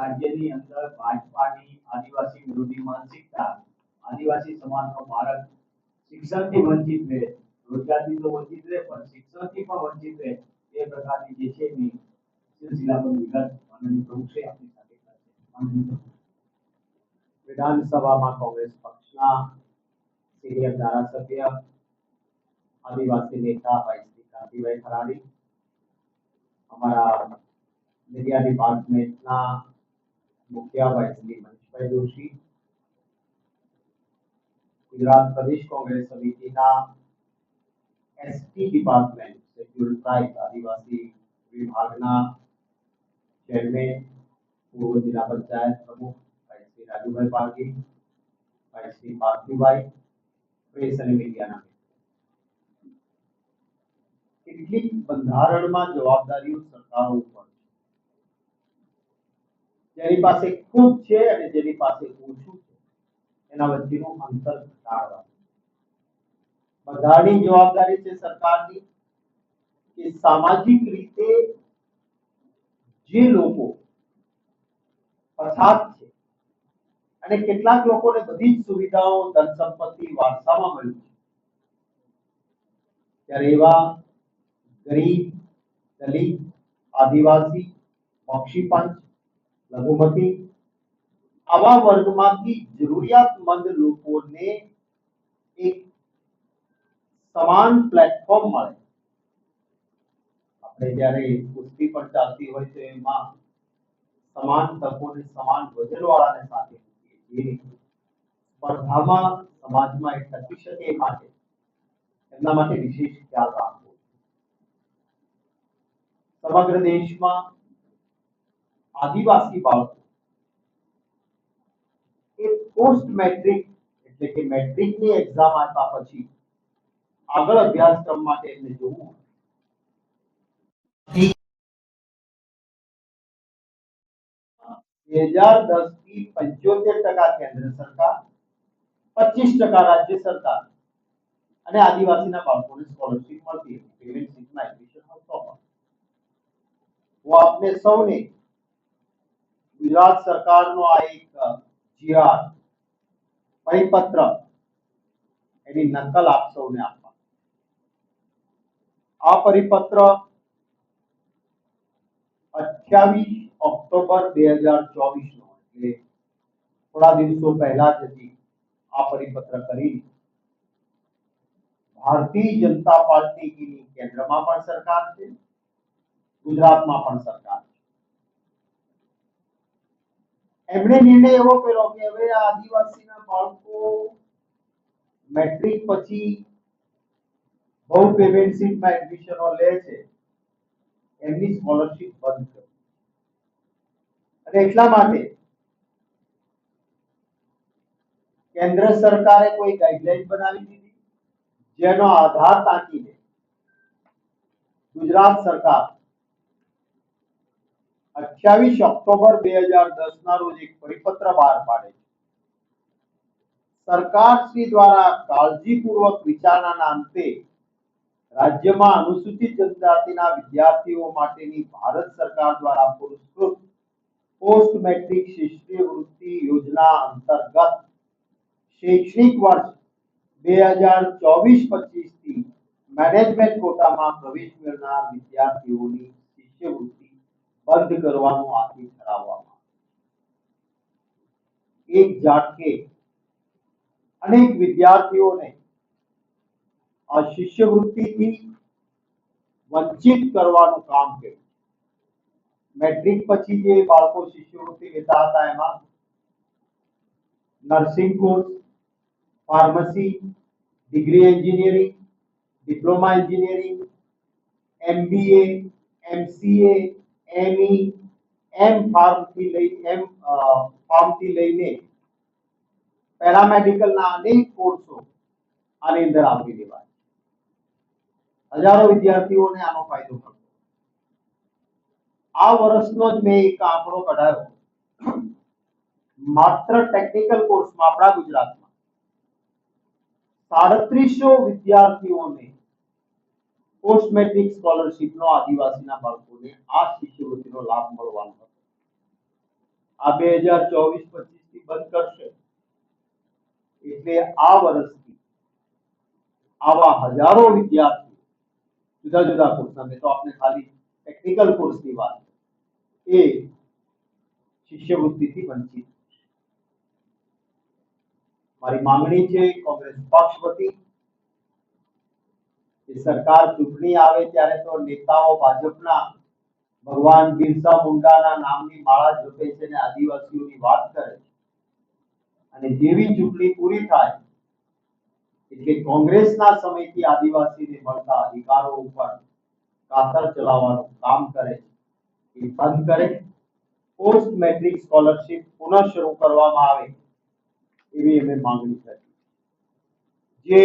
રાજ્યની અંદર ભાજપાની આદિવાસી વિરોધી માનસિકતા આદિવાસી સમાજનો બાળક શિક્ષણથી વંચિત રહે, રોજગારથી તો વંચિત રહે પણ શિક્ષણથી પણ વંચિત રહે એ પ્રકારની જે છે એની સિલસિલાબંધ વિગત માનનીય પ્રમુખ શ્રી આપની સાથે કરશે। વિધાનસભામાં કોંગ્રેસ પક્ષના સિનિયર ધારાસભ્ય आदिवासी नेता भाई श्री कांतिभाई खराड़ी, हमारा मीडिया डिपार्टमेंट ना मुखिया भाई श्री मनीषभाई जोशी, गुजरात प्रदेश कांग्रेस समिति ना एसटी डिपार्टमेंट शेड्यूल ट्राइब आदिवासी विभाग ना चेयरमैन पूर्व जिला पंचायत प्रमुख भाई श्री राजूभाई पारगी, भाई श्री पार्थिवभाई, प्रेस અને મીડિયાના કેટલીક બંધારણમાં જવાબદારીઓ સરકારો ઉપર છે, જેની પાસે ખૂબ છે અને જેની પાસે ઓછું છે એના વચ્ચેનું અંતર ઘટાડવા। બધાની જવાબદારી છે સરકારની કે સામાજિક રીતે જે લોકો પછાત છે અને કેટલાક લોકોને બધી જ સુવિધાઓ ધન સંપત્તિ વારસામાં મળી છે, ત્યારે એવા गरीब, दलित, आदिवासी, पक्षीपंच, लघुमती आवा वर्गमांथी जरूरियातमंद लोकोने एक समान प्लेटफॉर्म मळे। આપણે જ્યારે કુસ્તી પણ ચાલતી હોય છે એમાં સમાન તકોને સમાન વજનવાળાને સાથે મૂકીએ છીએ, સ્પર્ધામાં સમાજમાં એક ટકી શકે એ માટે એમના માટે વિશેષ ખ્યાલ રાખવો। समग्र देश में आदिवासी बाळको एक पोस्ट मैट्रिक એટલે કે મેટ્રિક ની એક્ઝામ આપ્યા પછી આગળ અભ્યાસક્રમ માટે એમને જોવું 2010 થી 75% केंद्र सरकार, 25% राज्य सरकार અને આદિવાસીના બાળકોને સ્કોલરશિપ મળતી હતી। પેમેન્ટ સીટમાં એડમિશન મળતો હતો। वो आपने सौने गुजरात सरकार नो आ एक जीआर परिपत्र एनी नकल आप सौने आपा। आ परिपत्र 28 ऑक्टोबर 2024 नो એટલે થોડા દિવસો પહેલા જ આ પરિપત્ર કરી भारतीय जनता पार्टी की केंद्र में पण सरकार है, गुजरात में पण सरकार है। एमणे निर्णय एवो कर्यो के हवे आदिवासीना बाळको मैट्रिक पछी बहु पेमेंट सीट में एडमिशन ले छे एमनी स्कॉलरशिप बंद करी अने એટલા માટે केंद्र सरकारे कोई गाइडलाइन बनावी दीधी जेनो आधार ताकीने गुजरात सरकार 28 ऑक्टोबर 2010 ना रोज एक परिपत्र बहार पाडे। सरकार श्री द्वारा काळजीपूर्वक विचारणाना अंते राज्यमां अनुसूचित जनजातिना विद्यार्थीओ माटेनी भारत सरकार द्वारा पुरस्कृत पोस्ट मैट्रिक शिष्यवृत्ति योजना अंतर्गत शैक्षणिक वर्ष 2024-25 थी मैनेजमेंट कोटा में प्रवेश मेळवनार विद्यार्थीओनी शिष्यवृत्ति बंद करवानो आदेश कराववामां। एक झटके अनेक विद्यार्थीओने आ शिष्यवृत्ति थी वंचित करवानुं काम कर्युं। मैट्रिक पछी जे बाळको शिष्यवृत्ति लेता हता एमां nursing course, pharmacy, degree engineering, diploma engineering, MBA, MCA, ME, M pharm थी लईने पैरामेडिकल ना अनेक कोर्सो आनी अंदर आपी देवाय। हजारों विद्यार्थीओने आनो फायदो थयो। आ वर्षनो ज मैं एक आंकड़ो कढायो, मात्र टेक्निकल कोर्स में अपना गुजरात में 3700 विद्यार्थीओने पोस्ट मैट्रिक स्कॉलरशिप नो आदिवासीना बाळकोने आ शिष्यवृत्तिनो लाभ मळवानो हतो। આ 2024-25 થી બંધ કરશે એટલે આ વર્ષથી આવા હજારો વિદ્યાર્થીઓ જુદા જુદા કોર્સના, મેં તો આપને ખાલી ટેકનિકલ કોર્સની વાત કરી, એ શિષ્યવૃત્તિથી વંચિત. મારી માંગણી છે કોંગ્રેસ પક્ષ વતી કે સરકાર ચૂંટણી આવે ત્યારે તો નેતાઓ ભાજપના ભગવાન બિરસા મુંડાના નામની માળા જપે છે અને આદિવાસીઓની વાત કરે છે, અને જેવી ચૂંટણી પૂરી થાય એટલે કોંગ્રેસના સમયથી આદિવાસીને મળતા અધિકારો ઉપર કાતર ચલાવવાનું કામ કરે છે એ બંધ કરે. પોસ્ટ મેટ્રિક સ્કોલરશિપ પુનઃ શરૂ કરવામાં આવે એવી અમે માંગણી કરી. જે